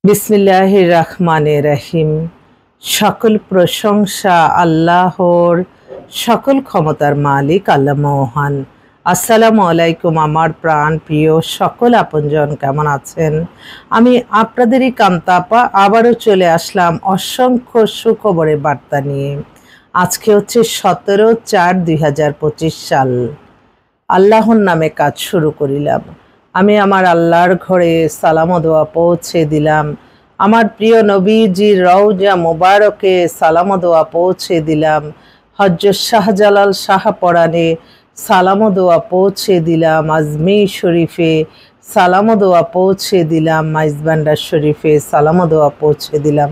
বিসমিল্লাহির রহমানির রহিম। সকল প্রশংসা আল্লাহর, সকল ক্ষমতার মালিক আল্লাহ মহান। আসসালামু আলাইকুম আমার প্রাণ প্রিয় সকল আপনজন, কেমন আছেন? আমি আপনাদেরই কান্তাপা আবারও চলে আসলাম অসংখ্য সুখবরের বার্তা নিয়ে। আজকে হচ্ছে 17/4/2025 সাল। আল্লাহর নামে কাজ শুরু করিলাম। আমি আমার আল্লাহর ঘরে সালাম ও দোয়া পৌঁছে দিলাম। আমার প্রিয় নবীজির রওজা মোবারকে সালাম ও দোয়া পৌঁছে দিলাম। হযরত শাহজালাল শাহপরানে সালাম ও দোয়া পৌঁছে দিলাম। আজমির শরীফে সালাম ও দোয়া পৌঁছে দিলাম। মাইজবান্ডার শরীফে সালাম ও দোয়া পৌঁছে দিলাম।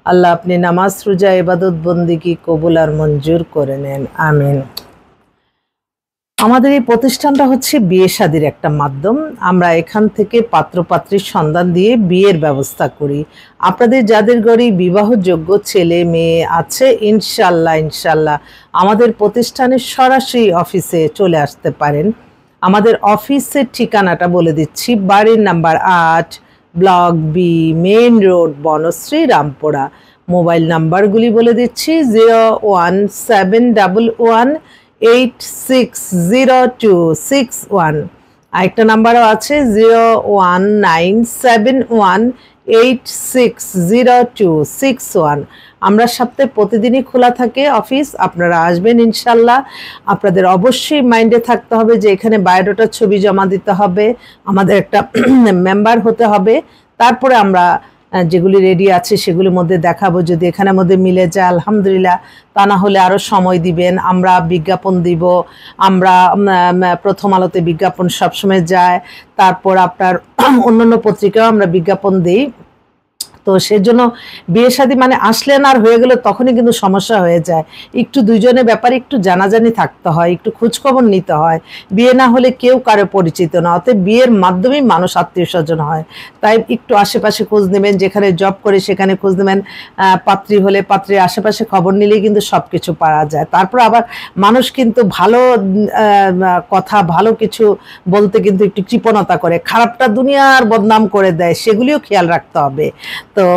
আল্লাহ আপনি নামাজ রোজা ইবাদত বন্দিগি কবুল আর মঞ্জুর করে নেন, আমিন। আমাদের এই প্রতিষ্ঠানটা হচ্ছে বিয়ে শাদির একটা মাধ্যম। আমরা এখান থেকে পাত্রপাত্রীর সন্ধান দিয়ে বিয়ের ব্যবস্থা করি। আপনাদের যাদের ঘরে বিবাহযোগ্য ছেলে মেয়ে আছে, ইনশাল্লাহ আমাদের প্রতিষ্ঠানের সরাসরি অফিসে চলে আসতে পারেন। আমাদের অফিসের ঠিকানাটা বলে দিচ্ছি। বাড়ির number 8, block B, main road, Banasree, Rampura. Mobile নাম্বারগুলি বলে দিচ্ছি: 01711860261। আরেকটা নাম্বারও আছে 01971860261। আমরা সপ্তাহে প্রতিদিনই খোলা থাকে অফিস। আপনারা আসবেন ইনশাল্লাহ। আপনাদের অবশ্যই মাইন্ডে থাকতে হবে যে এখানে বায়োডাটার ছবি জমা দিতে হবে, আমাদের একটা মেম্বার হতে হবে। তারপরে আমরা যেগুলি রেডি আছে সেগুলির মধ্যে দেখাবো। যদি এখানের মধ্যে মিলে যায় আলহামদুলিল্লাহ, তা না হলে আরও সময় দিবেন। আমরা বিজ্ঞাপন দিব। আমরা প্রথম আলোতে বিজ্ঞাপন সবসময় যায়, তারপর আপনার অন্যান্য পত্রিকাও আমরা বিজ্ঞাপন দিই। তো সেজন্য বিয়ে শাদী মানে আসলেন আর হয়ে গেল তখনই কিন্তু সমস্যা হয়ে যায়। একটু দুইজনের ব্যাপারে একটু জানাজানি থাকতে হয়, একটু খোঁজখবর নিতে হয়। বিয়ে না হলে কেউ কারো পরিচিত না, অতএব বিয়ের মাধ্যমেই মানুষ আত্মীয় স্বজন হয়। তাই একটু আশেপাশে খোঁজ নেবেন, যেখানে জব করে সেখানে খোঁজ নেবেন। পাত্রী হলে পাত্রীর আশেপাশে খবর নিলেই কিন্তু সব কিছু পাওয়া যায়। তারপর আবার মানুষ কিন্তু ভালো কথা, ভালো কিছু বলতে কিন্তু একটু কৃপণতা করে, খারাপটা দুনিয়ার বদনাম করে দেয়, সেগুলিও খেয়াল রাখতে হবে। তো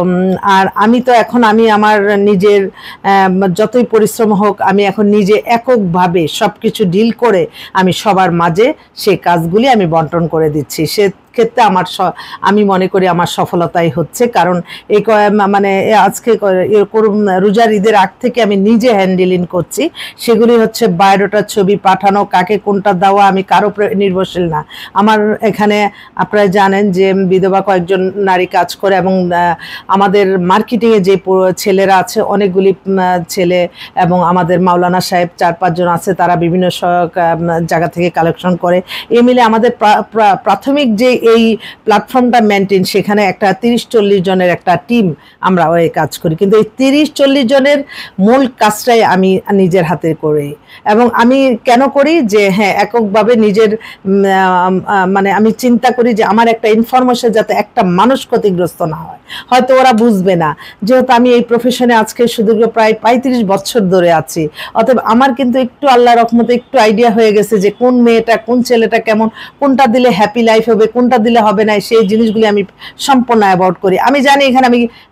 আর আমি তো এখন আমি আমার নিজের যতই পরিশ্রম হোক, আমি এখন নিজে এককভাবে সব কিছু ডিল করে আমি সবার মাঝে সেই কাজগুলি আমি বন্টন করে দিচ্ছি। সে ক্ষেত্রে আমি মনে করি আমার সফলতাই হচ্ছে। কারণ এই মানে আজকে রোজার ঈদের আগ থেকে আমি নিজে হ্যান্ডেলিং করছি। সেগুলি হচ্ছে বায়োডাটার ছবি পাঠানো, কাকে কোনটা দেওয়া, আমি কারো নির্ভরশীল না। আমার এখানে আপনারা জানেন যে বিধবা কয়েকজন নারী কাজ করে, এবং আমাদের মার্কেটিংয়ে যে ছেলেরা আছে অনেকগুলি ছেলে, এবং আমাদের মাওলানা সাহেব 4-5 জন আছে, তারা বিভিন্ন জায়গা থেকে কালেকশন করে। এ মিলে আমাদের প্রাথমিক যে এই প্ল্যাটফর্মটা মেনটেন, সেখানে একটা 30-40 জনের একটা টিম আমরা ওই কাজ করি। কিন্তু এই 30-40 জনের মূল কাজটাই আমি নিজের হাতে করি। এবং আমি কেন করি যে হ্যাঁ, এককভাবে নিজের মানে আমি চিন্তা করি যে আমার একটা ইনফরমেশন যাতে একটা মানুষ ক্ষতিগ্রস্ত না হয়। হয়তো ওরা বুঝবে না, যেহেতু আমি এই প্রফেশনে আজকে সুদীর্ঘ প্রায় 35 বছর ধরে আছি। অতএব আমার কিন্তু একটু আল্লাহর রহমতে একটু আইডিয়া হয়ে গেছে যে কোন মেয়েটা কোন ছেলেটা কেমন, কোনটা দিলে হ্যাপি লাইফ হবে, কোনটা দিলে হবে না। সেই জিনিসগুলি আমি সম্পূর্ণ অ্যাভয়েড করি। আমি জানি এখানে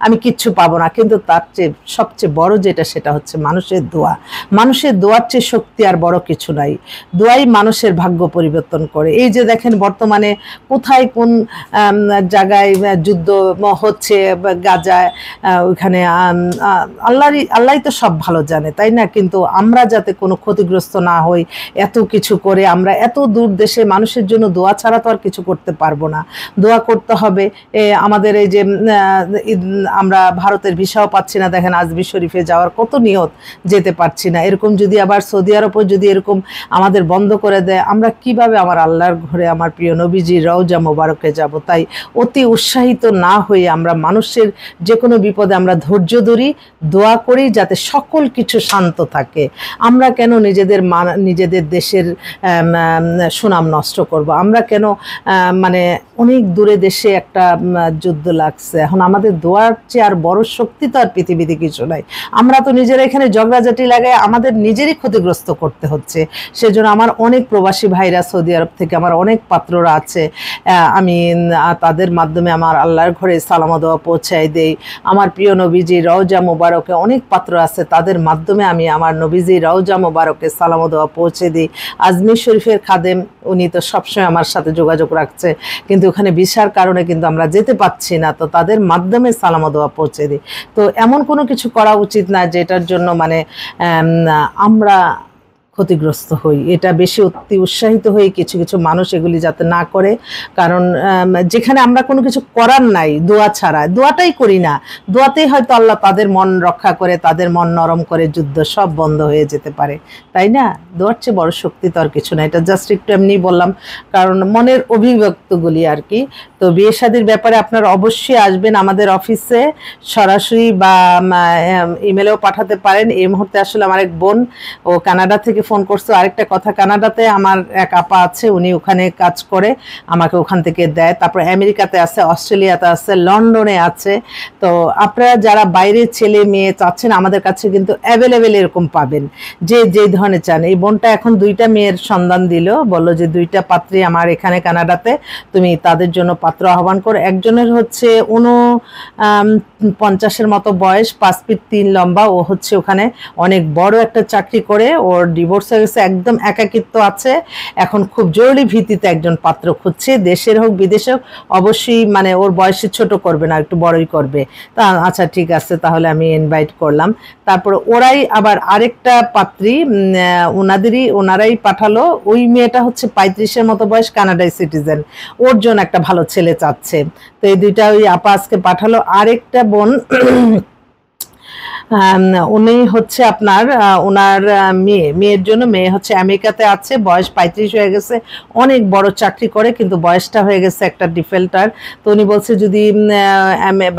আমি কিচ্ছু পাবো না, কিন্তু তার চেয়ে সবচেয়ে বড় যেটা, সেটা হচ্ছে মানুষের দোয়া। মানুষের দোয়ার চেয়ে শক্তি আর বড় কিছু নাই। দোয়াই মানুষের ভাগ্য পরিবর্তন করে। এই যে দেখেন বর্তমানে কোথায় কোন জায়গায় যুদ্ধ হচ্ছে, গাজায়, ওইখানে আল্লাহই তো সব ভালো জানে, তাই না? কিন্তু আমরা যাতে কোনো ক্ষতিগ্রস্ত না হই, এত কিছু করে আমরা এত দূর দেশে মানুষের জন্য দোয়া ছাড়া তো আর কিছু করতে পারবো না। দোয়া করতে হবে। আমাদের এই যে আমরা ভারতের ভিসাও পাচ্ছি না, দেখেন আজমির শরীফে যাওয়ার কত নিয়ত, যেতে পারছি না। এরকম যদি আবার সৌদি আরবও যদি এরকম আমাদের বন্ধ করে দেয়, আমরা কিভাবে আমার আল্লাহর ঘরে আমার প্রিয় নবীজির রওজা মোবারকে যাব? তাই অতি উৎসাহিত না হয়ে আমরা মানুষের যে কোনো বিপদে আমরা ধৈর্য ধরি, দোয়া করি যাতে সকল কিছু শান্ত থাকে। আমরা কেন নিজেদের দেশের সুনাম নষ্ট করব? আমরা কেন মানে মানে অনেক দূরে দেশে একটা যুদ্ধ লাগছে। এখন আমাদের দোয়ার চেয়ে আর বড় শক্তি তো আর পৃথিবীতে কিছু নাই। আমরা তো নিজেরা এখানে ঝগড়াঝাটি লাগাই আমাদের নিজেরই ক্ষতিগ্রস্ত করতে হচ্ছে। সেজন্য আমার অনেক প্রবাসী ভাইরা সৌদি আরব থেকে আমার অনেক পাত্ররা আছে, আমি তাদের মাধ্যমে আমার আল্লাহর ঘরে সালাম দোয়া পৌঁছাই দেই। আমার প্রিয় নবীজি রওজা মোবারকে অনেক পাত্র আছে, তাদের মাধ্যমে আমি আমার নবীজি রওজা মোবারকে সালাম দোয়া পৌঁছে দিই। আজমির শরীফের খাদেম উনি তো সবসময় আমার সাথে যোগাযোগ রাখছে, কিন্তু ওখানে ভিসার কারণে কিন্তু আমরা যেতে পাচ্ছি না, তো তাদের মাধ্যমে সালাম দোয়া পৌঁছে দিই। তো এমন কোনো কিছু করা উচিত না যেটার জন্য মানে আমরা ক্ষতিগ্রস্ত হই। এটা বেশি অতি উৎসাহিত হই কিছু কিছু মানুষ এগুলি যাতে না করে, কারণ যেখানে আমরা কোনো কিছু করার নাই দোয়া ছাড়া, দোয়াটাই করি না, দোয়াতেই হয়তো আল্লাহ তাদের মন রক্ষা করে, তাদের মন নরম করে, যুদ্ধ সব বন্ধ হয়ে যেতে পারে, তাই না? দোয়ার চেয়ে বড় শক্তি তো আর কিছু না। এটা জাস্ট একটু এমনি বললাম, কারণ মনের অভিব্যক্তগুলি আর কি। তো বিয়ে শাদীর ব্যাপারে আপনারা অবশ্যই আসবেন আমাদের অফিসে সরাসরি, বা ইমেলেও পাঠাতে পারেন। এই মুহূর্তে আসলে আমার এক বোন ও কানাডা থেকে ফোন করছো। আরেকটা কথা, কানাডাতে আমার এক আপা আছে, উনি ওখানে কাজ করে, আমাকে ওখান থেকে দেয়। তারপর আমেরিকাতে আছে, অস্ট্রেলিয়াতে আছে, লন্ডনে আছে। তো আপনারা যারা বাইরে ছেলে মেয়ে চাচ্ছেন আমাদের কাছে কিন্তু অ্যাভেলেবেল এরকম পাবেন, যে যেই ধরনের চান। এই বোনটা এখন 2টা মেয়ের সন্ধান দিল, বললো যে 2টা পাত্রী আমার এখানে কানাডাতে, তুমি তাদের জন্য পাত্র আহ্বান করো। একজনের হচ্ছে 49-এর মতো বয়স, 5 ফিট 3 লম্বা, ও হচ্ছে ওখানে অনেক বড় একটা চাকরি করে, ওর ডিভোর্স হয়ে গেছে, একদম একাকিত্ব আছে, এখন খুব জরুরি ভিত্তিতে একজন পাত্র খুঁজছে, দেশের হোক বিদেশে হোক, অবশ্যই মানে ওর বয়সে ছোট করবে না, একটু বড়ই করবে। তা আচ্ছা ঠিক আছে, তাহলে আমি ইনভাইট করলাম। তারপর ওরাই আবার আরেকটা পাত্রী ওনারাই পাঠালো। ওই মেয়েটা হচ্ছে 35-এর মতো বয়স, কানাডায় সিটিজেন, ওর জন্য একটা ভালো ছেলে চাচ্ছে। তো এই 2টা ওই আপা আজকে পাঠালো। আরেকটা বোন উনি হচ্ছে আপনার ওনার মেয়ের জন্য, মেয়ে হচ্ছে আমেরিকাতে আছে, বয়স 35 হয়ে গেছে, অনেক বড় চাকরি করে, কিন্তু বয়সটা হয়ে গেছে একটা ডিফল্টার। তো উনি বলছে যদি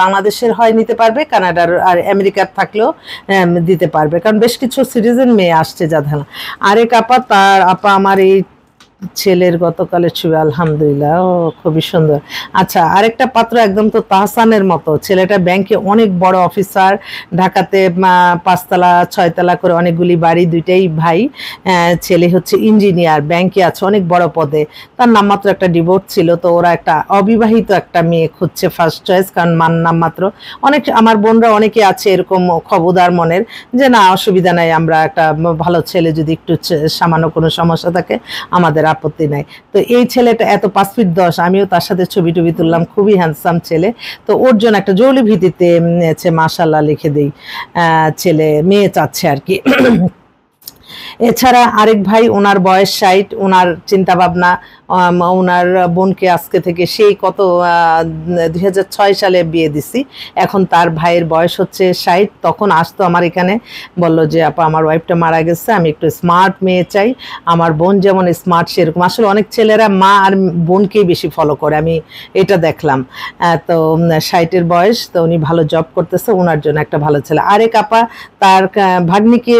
বাংলাদেশের হয় নিতে পারবে, কানাডার আর আমেরিকার থাকলেও দিতে পারবে, কারণ বেশ কিছু সিটিজেন মেয়ে আসছে যাদের। আরেক আপা, তার আপা আমার এই ছেলের গতকালের ছবি, আলহামদুলিল্লাহ, ও খুবই সুন্দর। আচ্ছা, আরেকটা পাত্র একদম তো তাহসানের মতো, ছেলেটা ব্যাংকে অনেক বড় অফিসার, ঢাকাতে 5তলা 6তলা করে অনেকগুলি বাড়ি, 2টাই ভাই। ছেলে হচ্ছে ইঞ্জিনিয়ার, ব্যাংকে আছে অনেক বড় পদে। তার নামমাত্র একটা ডিভোর্স ছিল, তো ওরা একটা অবিবাহিত একটা মেয়ে খুঁজছে ফার্স্ট চয়েস, কারণ নামমাত্র। অনেক আমার বোনরা অনেকে আছে এরকম খবরদার মনের, যে না অসুবিধা নাই, আমরা একটা ভালো ছেলে, যদি একটু সামান্য কোনো সমস্যা থাকে আমাদের আপত্তি নাই। তো এই ছেলেটা এত 5 ফিট 10, আমিও তার সাথে ছবি টবি তুললাম, খুবই হ্যান্ডসাম ছেলে। তো ওর জন্য একটা জরুরি ভিত্তিতে মাশাআল্লাহ লিখে দেই, ছেলে মেয়ে চাচ্ছে আর কি। এছাড়া আরেক ভাই, ওনার বয়স 60, ওনার চিন্তা ভাবনা, ওনার বোনকে আজকে থেকে সেই কত 2006 সালে বিয়ে দিছি, এখন তার ভাইয়ের বয়স হচ্ছে 60। তখন আসতো আমার এখানে, বলল যে আপা আমার ওয়াইফটা মারা গেছে, আমি একটু স্মার্ট মেয়ে চাই, আমার বোন যেমন স্মার্ট সেরকম। আসলে অনেক ছেলেরা মা আর বোনকেই বেশি ফলো করে, আমি এটা দেখলাম। তো 60-এর বয়স, তো উনি ভালো জব করতেছে, ওনার জন্য একটা ভালো ছেলে। আরেক আপা তার ভাগ্নিকে,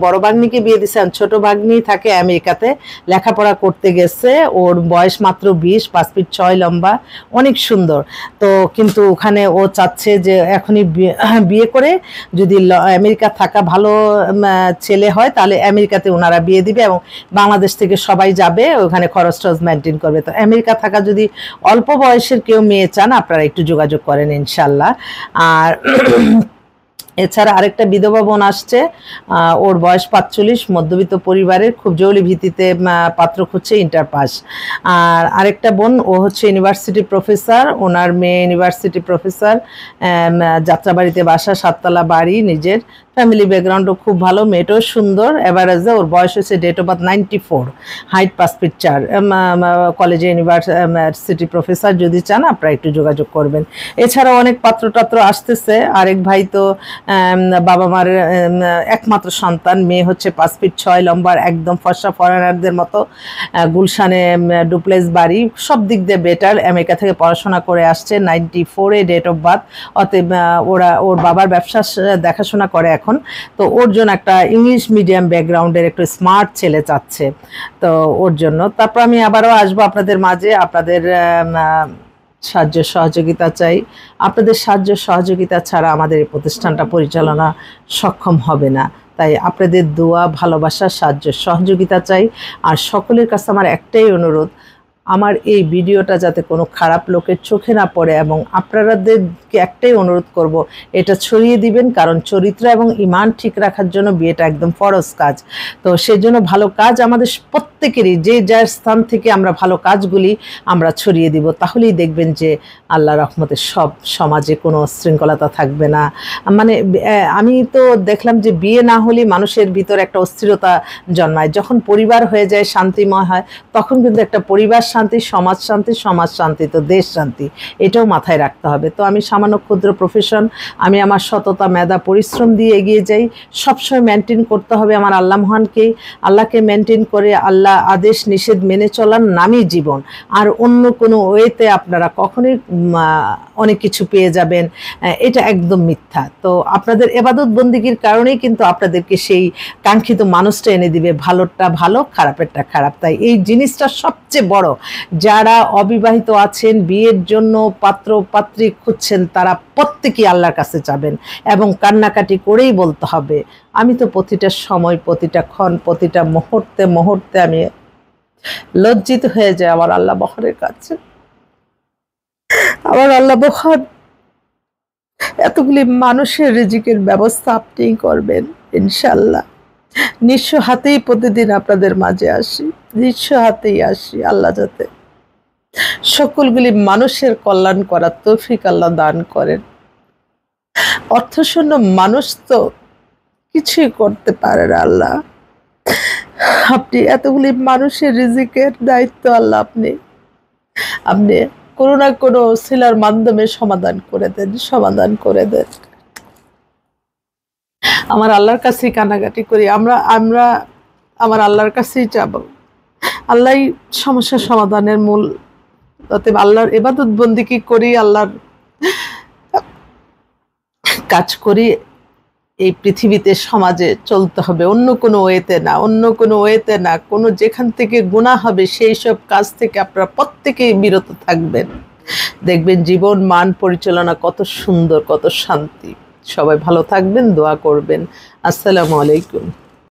বড় ভাগ্নিকে বিয়ে দিছে, ছোট ভাগ্নি থাকে আমেরিকাতে, লেখাপড়া করতে গেছে, ওর বয়স মাত্র 20, 5 ফিট 6 লম্বা, অনেক সুন্দর। তো কিন্তু ওখানে ও চাচ্ছে যে এখনই বিয়ে করে যদি আমেরিকা থাকা ভালো ছেলে হয়, তাহলে আমেরিকাতে ওনারা বিয়ে দিবে, এবং বাংলাদেশ থেকে সবাই যাবে, ওখানে খরচ টরচ মেনটেন করবে। তো আমেরিকা থাকা যদি অল্প বয়সের কেউ মেয়ে চান, আপনারা একটু যোগাযোগ করেন ইনশাল্লাহ। আর এছাড়া আরেকটা বিধবা বোন আসছে, ওর বয়স 45, মধ্যবিত্ত পরিবারের, খুব জরুরি ভিত্তিতে পাত্র খুঁজছে, ইন্টার পাস। আর আরেকটা বোন, ও হচ্ছে ইউনিভার্সিটি প্রফেসর, ওনার মেয়ে ইউনিভার্সিটি প্রফেসর, যাত্রাবাড়িতে বাসা, 7তলা বাড়ি, নিজের ফ্যামিলি ব্যাকগ্রাউন্ডও খুব ভালো, মেয়েটাও সুন্দর, এভারেজে। ওর বয়স হচ্ছে date of birth 94, height 5 feet 4, কলেজে ইউনিভার্সিটি প্রফেসর। যদি চান আপনারা একটু যোগাযোগ করবেন। এছাড়াও অনেক পাত্র আসতেছে। আরেক ভাই তো বাবা মার একমাত্র সন্তান, মেয়ে হচ্ছে 5 ফিট 6 লম্বার, একদম ফর্সা ফরেনারদের মতো, গুলশানে ডুপ্লেক্স বাড়ি, সব দিক দিয়ে বেটার, আমেরিকা থেকে পড়াশোনা করে আসছে, 94-এ ডেট অফ বার্থ। অতএব ওর বাবার ব্যবসা দেখাশোনা করে এখন। এখন, তো ওর জন্য একটা ইংলিশ মিডিয়াম ব্যাকগ্রাউন্ডের একটু স্মার্ট ছেলে চাচ্ছে, তো ওর জন্য। তারপর আমি আবারও আসবো আপনাদের মাঝে, আপনাদের সাহায্য সহযোগিতা চাই। আপনাদের সাহায্য সহযোগিতা ছাড়া আমাদের এই প্রতিষ্ঠানটা পরিচালনা সক্ষম হবে না। তাই আপনাদের দোয়া, ভালোবাসা, সাহায্য সহযোগিতা চাই। আর সকলের কাছে আমার একটাই অনুরোধ, আমার এই ভিডিওটা যাতে কোনো খারাপ লোকের চোখে না পড়ে, এবং আপনাদেরকে একটাই অনুরোধ করব, এটা ছড়িয়ে দিবেন, কারণ চরিত্র এবং ঈমান ঠিক রাখার জন্য বিয়েটা একদম ফরজ কাজ। তো সেজন্য ভালো কাজ আমাদের প্রত্যেকেরই, যে যার স্থান থেকে আমরা ভালো কাজগুলি আমরা ছড়িয়ে দিব, তাহলেই দেখবেন যে আল্লাহ রহমতে সব সমাজে কোনো শৃঙ্খলতা থাকবে না। মানে আমি তো দেখলাম যে বিয়ে না হলে মানুষের ভিতর একটা অস্থিরতা জন্মায়, যখন পরিবার হয়ে যায়, শান্তিময় হয়, তখন কিন্তু একটা পরিবার শান্তি, সমাজ শান্তি, সমাজ শান্তি তো দেশ শান্তি, এটাও মাথায় রাখতে হবে। তো আমি সামান্য ক্ষুদ্র প্রফেশন, আমি আমার সততা, মেধা, পরিশ্রম দিয়ে এগিয়ে যাই। সবসময় মেনটেন করতে হবে আমার আল্লাহ মহানকে, আল্লাহকে মেনটেন করে আল্লাহ আদেশ নিষেধ মেনে চলার নামই জীবন। আর অন্য কোনো ওয়েতে আপনারা কখনোই অনেক কিছু পেয়ে যাবেন, এটা একদম মিথ্যা। তো আপনাদের এবাদত বন্দিগির কারণেই কিন্তু আপনাদেরকে সেই কাঙ্ক্ষিত মানুষটা এনে দিবে, ভালোটা ভালো, খারাপেরটা খারাপ। তাই এই জিনিসটা সবচেয়ে বড়। যারা অবিবাহিত আছেন, বিয়ের জন্য পাত্র পাত্রী খুঁজছেন, তারা প্রত্যেকেই আল্লাহর কাছে যাবেন এবং কান্নাকাটি করেই বলতে হবে, আমি তো প্রতিটা সময়, প্রতিটা ক্ষণ, প্রতিটা মুহূর্তে মুহূর্তে আমি লজ্জিত হয়ে যাই আমার আল্লাহ বহরের কাছে। আমার আল্লাহ বহর এতগুলি মানুষের রিজিকের ব্যবস্থা আপনিই করবেন ইনশাল্লাহ। নিঃস্ব হাতেই প্রতিদিন আপনাদের মাঝে আসি, নিঃস্ব হাতেই আসি। আল্লাহ যাতে সকলগুলি মানুষের কল্যাণ করার তৌফিক আল্লাহ দান করেন। অর্থশূন্য মানুষ তো কিছুই করতে পারে না আল্লাহ, আপনি এতগুলি মানুষের রিজিকের দায়িত্ব আল্লাহ আপনি কোনো না কোনো সিলার মাধ্যমে সমাধান করে দেন, সমাধান করে দেন। আমার আল্লাহর কাছেই কান্নাকাটি করি, আমরা আমার আল্লাহর কাছেই যাব। আল্লাহই সমস্যার সমাধানের মূল। অতএব আল্লাহর ইবাদত বন্দেগী করি, আল্লাহর কাজ করি, এই পৃথিবীতে সমাজে চলতে হবে, অন্য কোনো ওয়েতে না, অন্য কোনো ওয়েতে না। কোনো যেখান থেকে গুনাহ হবে সেই সব কাজ থেকে আপনারা প্রত্যেকেই বিরত থাকবেন। দেখবেন জীবন মান পরিচালনা কত সুন্দর, কত শান্তি। সবাই ভালো থাকবেন, দোয়া করবেন। আসসালামু আলাইকুম।